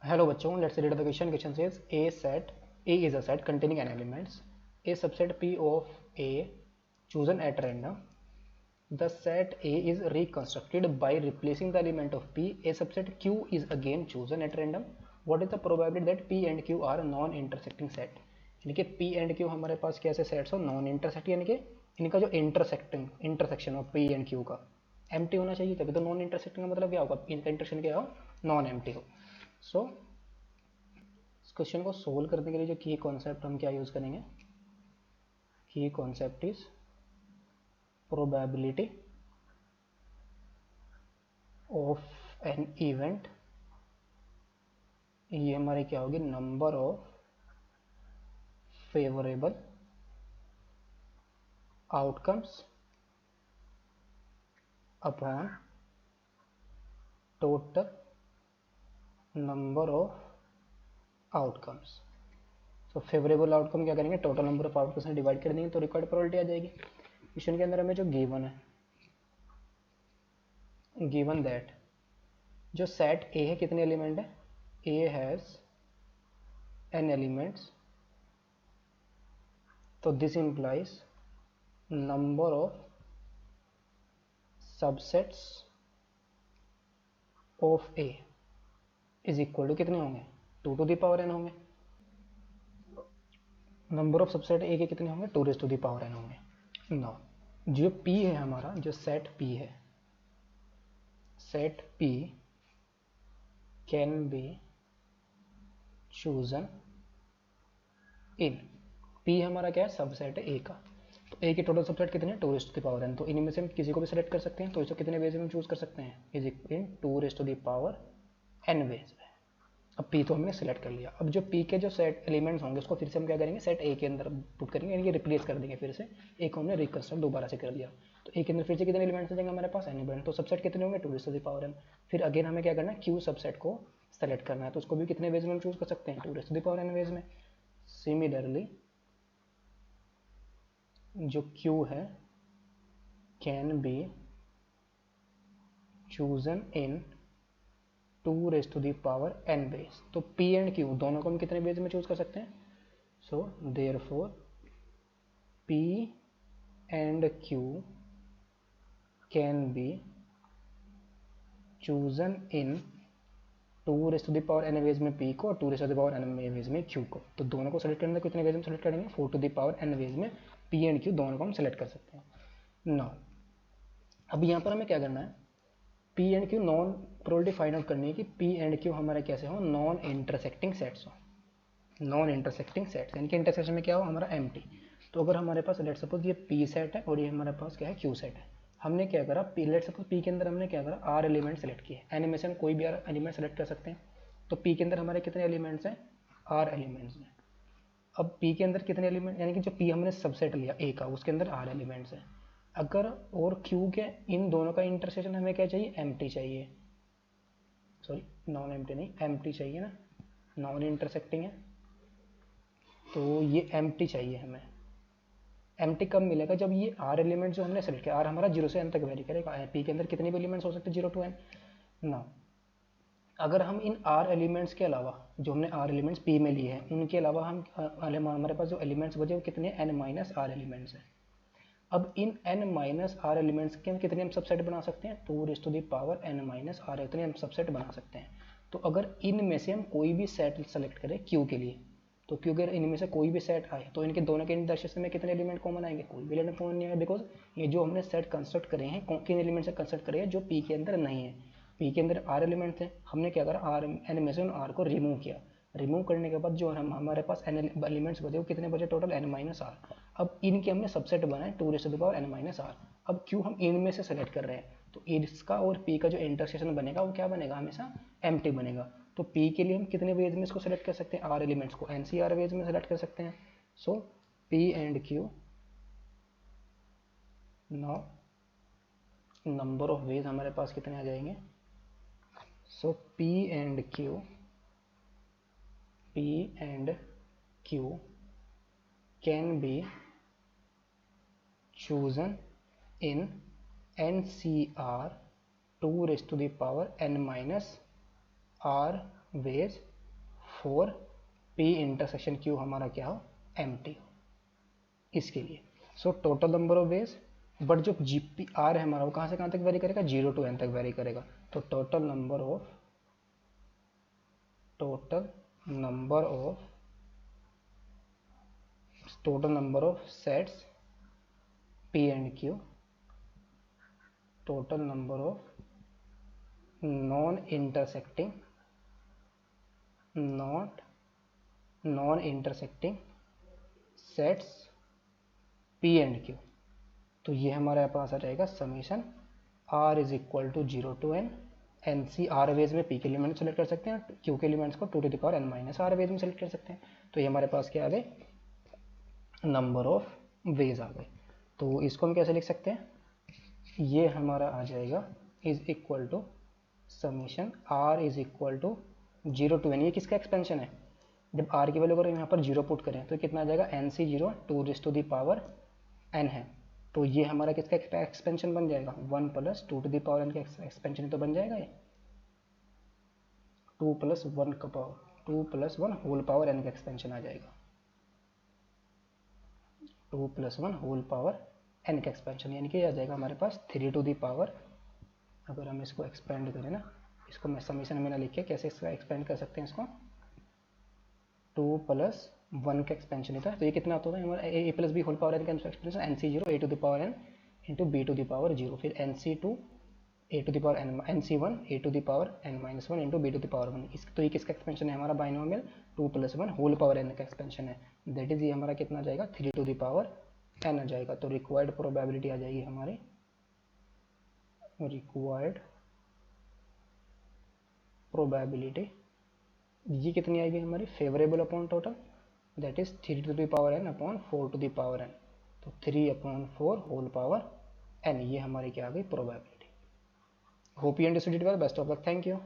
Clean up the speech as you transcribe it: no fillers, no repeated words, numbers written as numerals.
Hello बच्चों, let's read the question. Question says A is a set containing n elements. A subset P of A chosen at random. The set A is reconstructed by replacing the element of P. A subset Q is again chosen at random. What is the probability that P and Q are non-intersecting set? यानी कि P and Q हमारे पास कैसे sets हो, non intersect, यानी कि इनका जो intersection हो P and Q का एम्प्टी होना चाहिए, तभी तो नॉन इंटरसेक्टिंग का मतलब क्या होगा, इनका इंटरसेक्शन क्या हो, नॉन एम्प्टी हो. सो इस क्वेश्चन को सोल्व करने के लिए जो की कॉन्सेप्ट हम क्या यूज करेंगे, की concept is probability of an event. ये हमारे क्या होगी, number of favourable outcomes upon total number of outcomes. तो फेवरेबल आउटकम क्या करेंगे, टोटल नंबर ऑफ आउटकम्स में डिवाइड कर देंगे तो रिक्वायर्ड प्रोबेबिलिटी आ जाएगी. क्वेश्चन के अंदर हमें जो गिवन है, गिवन दैट जो सेट ए है कितने एलिमेंट है, ए हैज n एलिमेंट्स, तो this implies number of subsets of A is equal to कितने होंगे, 2 to the power n होंगे. नंबर ऑफ सबसेट ए के कितने होंगे, 2 raised to the power n होंगे. नाउ जो p है हमारा, जो सेट p है, set p can be chosen in, p हमारा क्या है, सबसेट है a का. तो a के टोटल सबसेट कितने हैं, 2 raised to the power n. तो इनमें से हम किसी को भी सेलेक्ट कर सकते हैं. तो इसको कितने वेज में चूज कर सकते हैं, is equal in 2 raised to the power n ways में. अब p तो हमने सेलेक्ट कर लिया. अब जो p के जो सेट एलिमेंट्स होंगे उसको फिर से हम क्या करेंगे, सेट a के अंदर पुट करेंगे, यानी कि रिप्लेस कर देंगे. फिर से a को हमने रिकंस्ट्रक्ट दोबारा से कर दिया. तो a के अंदर फिर से कितने एलिमेंट्स आ जाएंगे हमारे पास, n एलिमेंट. तो सबसेट कितने होंगे, 2 raised to the power n. फिर अगेन हमें क्या करना है, q सबसेट को सेलेक्ट करना है. तो उसको भी कितने वेज में हम चूज कर सकते हैं, 2 raised to the power n ways में. सिमिलरली जो q है can be chosen in 2 raised to the power n ways. तो p एंड q दोनों को हम कितने वेज में चूज कर सकते हैं. So therefore p and q can be chosen in 2 raised to the power n ways में p को और 2 raised to the power n ways में q को. तो दोनों को सेलेक्ट करने कितने वेज में सेलेक्ट करेंगे, 4 to the power n ways में p एंड q दोनों को हम सेलेक्ट कर सकते हैं. नाउ अब यहाँ पर हमें क्या करना है, p and q non probability find out करनी है कि p एंड q हमारे कैसे हो, नॉन इंटरसेक्टिंग सेट्स हो. नॉन इंटरसेक्टिंग सेट्स यानी कि इंटरसेक्शन में क्या हो हमारा एम्प्टी. तो अगर हमारे पास लेट सपोज ये p सेट है और ये हमारे पास क्या है, q सेट है. हमने क्या करा, लेट सपोज p के अंदर हमने क्या करा, r एलिमेंट सेलेक्ट किए. n में से हम कोई भी r एलिमेंट सेलेक्ट कर सकते हैं. तो p के अंदर हमारे कितने एलिमेंट्स हैं, r एलिमेंट्स हैं. अब p के अंदर कितने एलिमेंट, यानी कि जो p हमने सबसेट लिया a का, उसके अंदर r एलिमेंट्स हैं. अगर और q के इन दोनों का इंटरसेक्शन हमें क्या चाहिए, एम्प्टी चाहिए. सॉरी नॉन एम्प्टी नहीं, एम्प्टी चाहिए ना, नॉन इंटरसेक्टिंग है तो ये एम्प्टी चाहिए हमें. एम्प्टी कब मिलेगा, जब ये r एलिमेंट जो हमने सेलेक्ट किया, r हमारा 0 से n तक वेरी करेगा. p के अंदर कितने भी एलिमेंट्स हो सकते हैं, 0 to n. ना अगर हम इन r एलिमेंट्स के अलावा, जो हमने r एलिमेंट्स p में लिए हैं, उनके अलावा हम हमारे पास जो एलिमेंट्स बचे वो कितने, n माइनस r एलिमेंट्स हैं. अब इन n माइनस r एलिमेंट्स के हम कितने हम सबसेट बना सकते हैं, 2 raised to the power n minus r, इतने हम सबसेट बना सकते हैं. तो अगर इनमें से हम कोई भी सेट सेलेक्ट करें q के लिए, तो q अगर इनमें से कोई भी सेट आए तो इनके दोनों के इंटरसेक्शन में कितने एलिमेंट कॉमन आएंगे, कोई भी एलिमेंट कॉमन नहीं आएगा. बिकॉज ये जो हमने सेट कंस्ट्रक्ट करे हैं, किन एलिमेंट से कंस्ट्रक्ट करे हैं, जो p के अंदर नहीं है. p के अंदर r एलिमेंट थे, हमने क्या करा, r n में से उन r को रिमूव किया. रिमूव करने के बाद जो हमारे पास n एलिमेंट्स बचे वो कितने बचे, टोटल n माइनस r. अब इनके हमने सबसेट बनाए 2 raised to the power n minus r. अब q हम इनमें से सेलेक्ट कर रहे हैं, तो इसका और p का जो इंटरसेक्शन बनेगा वो क्या बनेगा, हमेशा एम्प्टी बनेगा. तो p के लिए हम कितने वेज में इसको सेलेक्ट कर सकते हैं, r एलिमेंट्स को NCR वेज में सेलेक्ट कर सकते हैं. सो p and q, now number of ways हमारे पास कितने आ जाएंगे. सो p and q can be chosen in NCR 2 raised to the power n minus r ways 4 P intersection Q हमारा क्या हो, एम्प्टी हो इसके लिए। So total number of ways, but जो GPR है हमारा वो कहाँ से कहाँ तक वेरी करेगा, 0 to n तक वेरी करेगा। तो total number of sets P and Q, total number of non-intersecting sets P and Q। तो ये हमारे पास आ जाएगा summation R is equal to 0 to n, N C R ways में P के एलिमेंट सेलेक्ट कर सकते हैं, Q के एलिमेंट्स को 2 to the power n minus R ways में सेलेक्ट कर सकते हैं। तो ये हमारे पास क्या आ गए, नंबर ऑफ वेज आ गए। तो इसको हम कैसे लिख सकते हैं, ये हमारा आ जाएगा is equal to summation R is equal to 0 to n। ये किसका एक्सपेंशन है, जब R की वैल्यू अगर यहाँ पर 0 पुट करें तो कितना आ जाएगा, NC0 2 raised to the power n है। तो ये हमारा किसका एक्सपेंशन बन जाएगा, 1 + 2 to the power n का एक्सपेंशन तो बन जाएगा ये 2 + 1 होल पावर n का एक्सपेंशन आ जाएगा, 2 + 1 होल पावर n का एक्सपेंशन, यानी कि आ जाएगा हमारे पास 3 to the power। अगर हम इसको एक्सपेंड करें ना, इसको मैं समीशन में ना लिख के कैसे इसका एक्सपेंड कर सकते हैं, इसको 2 + 1 का एक्सपेंशन होता है। तो ये कितना होता है हमारा a + b whole power n का expansion, NC0 a to the power n into b to the power 0, फिर NC2 a to the power n, NC1 a to the power n minus 1 into b to the power 1। तो ये किसका expansion है हमारा, binomial 2 + 1 whole power n का expansion है। That is ये हमारा कितना आ जाएगा, 3 to the power n आ जाएगा। तो रिक्वायर्ड प्रोबेबिलिटी आ जाएगी हमारी, रिक्वायर्ड प्रोबेबिलिटी ये कितनी आएगी हमारी, favourable upon total, that is 3 to the power n upon 4 to the power n। तो 3/4 होल पावर n, ये हमारी क्या आ गई, probability. Hope you understood it well, best of luck, thank you.